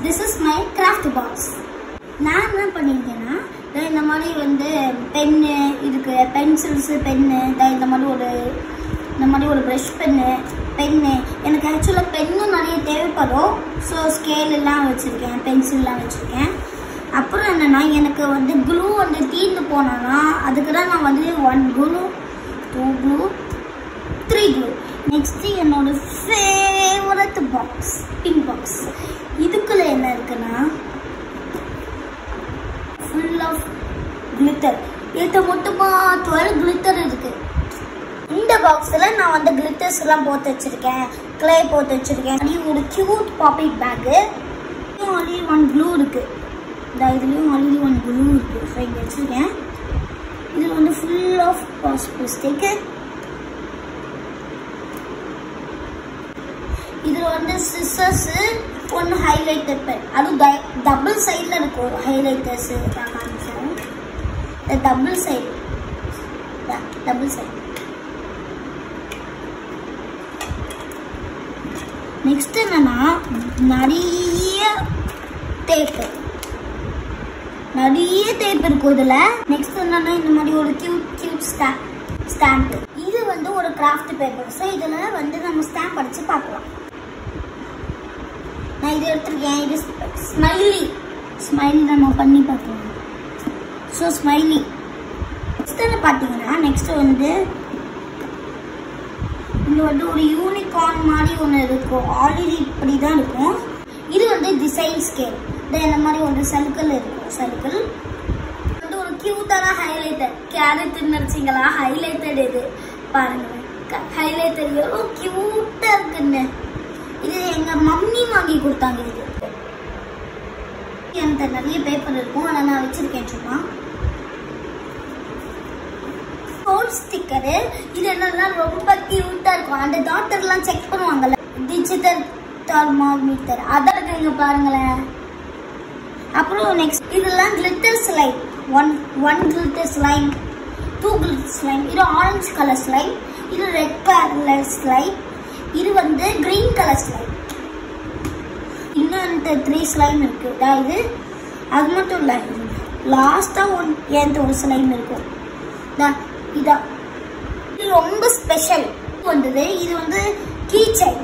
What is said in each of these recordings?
This is my craft box. நான் என்ன பண்ணிருக்கேன்னா இந்த மாதிரி வந்து பென்னு இருக்கு, பென்சில்ஸ், பென்னு, இந்த மாதிரி ஒரு ப்ரஷ் பென்னு. எனக்கு ஆக்சுவலாக பென்னு நிறைய தேவைப்படும். ஸோ ஸ்கேல் எல்லாம் வச்சுருக்கேன், பென்சில்லாம் வச்சுருக்கேன். அப்புறம் என்னன்னா எனக்கு வந்து க்ளூ வந்து தீர்ந்து போனோன்னா அதுக்கு தான் நான் வந்து 1 க்ளூ, 2 க்ளூ, 3 க்ளூ. நெக்ஸ்ட் என்னோட ஃபேவரட் பாக்ஸ், பிங்க் பாக்ஸ். இதுக்குள்ள என்ன இருக்குன்னா ஃபுல் ஆஃப் கிளிட்டர். இது மொத்தமா 12 கிளிட்டர் இருக்கு. இந்த பாக்ஸ்ல நான் வந்து கிளிட்டர்ஸ் எல்லாம் போட்டு வச்சிருக்கேன், கிளே போட்டு வச்சிருக்கேன். ஒரு கியூட் பாப்பிட் பேக். ஆல்ரெடி 1 க்ளூ இருக்கு. இதுலயும் ஆல்ரெடி 1 க்ளூ இருக்கு. இங்க வச்சிருக்கேன். இது வந்து ஃபுல் ஆஃப் பிளாஸ்டிக். இது வந்து சிசர்ஸ், 1 ஹைலைட்டர் பென். அது டபுள் சைட்ல இருக்கும் ஹைலைட்டர்ஸ். Double side. நெக்ஸ்ட் என்னன்னா நிறைய டேப் இருக்கும் இதுல. நெக்ஸ்ட் என்னன்னா இந்த மாதிரி ஒரு கியூட் ஸ்டாம்ப். இது வந்து ஒரு கிராஃப்ட் பேப்பர். ஸோ இதுல வந்து நம்ம ஸ்டாம்ப் அடிச்சு பார்க்கலாம். நான் இது எடுத்துருக்கேன். இது ஸ்மைலி நம்ம பண்ணி பார்க்கலாம். So smiley. நெக்ஸ்ட் என்ன பார்த்தீங்கன்னா நெக்ஸ்ட் வந்து இது வந்து ஒரு யூனிகார்ன் மாதிரி ஒன்று இருக்கும். ஆல்ரெடி இப்படி தான் இருக்கும். இது வந்து டிசைன் ஸ்கேல். இந்த மாதிரி ஒரு சர்க்கிள் இருக்கும். சர்க்கிள் வந்து ஒரு கியூட்டான ஹைலைட்டர். கேரட் நினைச்சிங்களா? ஹைலைட்டர் இது பாருங்க. ஹைலைட்டர் எவ்வளோ கியூட்டா இருக்குன்னு. இது எங்க மம்மி வாங்கி கொடுத்தாங்க. இது என்கிட்ட நிறைய பேப்பர் இருக்கும், ஆனால் நான் வச்சிருக்கேன் சும்மா. ஸ்டிக்கரு. இது என்னெல்லாம் ரொம்ப கியூட்டா இருக்கும். அந்த டாக்டர்லாம் செக் பண்ணுவாங்கல்ல, டிஜிட்டல் தெர்மோமீட்டர். அதான் இருக்குங்க பாருங்களேன். அப்புறம் நெக்ஸ்ட் இதெல்லாம் glitter slime. 1 glitter slime, 2 glitter slime. இது ஆரஞ்சு கலர் ஸ்லைம். இது ரெட் கலர் ஸ்லைம். இது வந்து கிரீன் கலர் ஸ்லைம். இன்னும் 3 ஸ்லைம் இருக்கு. இது அது மட்டும் இல்லை, லாஸ்டா ஒரு ஸ்லைம் இருக்கும். இது ரொம்ப ஸ்பெஷல் வந்தது. இது வந்து கீ செயின்.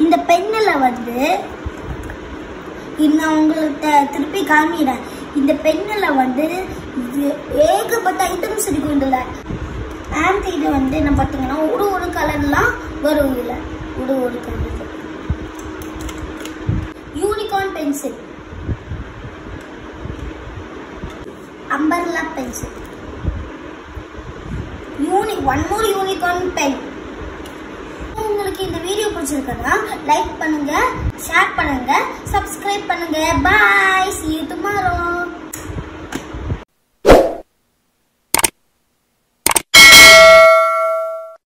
இந்த பென்னில் வந்து நான் உங்களுக்கு திருப்பி காமிக்கிறேன். இந்த பென்னில் வந்து ஏகப்பட்ட ஐட்டம்ஸ் இருக்கும் இதுல. அண்ட் இது வந்து என்ன பார்த்தீங்கன்னா ஒரு கலர்லாம் வரும். இதுல ஒரு colour unicorn pencil, umbrella pencil, one more unicorn pen. உங்களுக்கு இந்த வீடியோ பிடிச்சிருக்குன்னா லைக் பண்ணுங்க, ஷேர் பண்ணுங்க, சப்ஸ்கிரைப் பண்ணுங்க. பாய், see you tomorrow.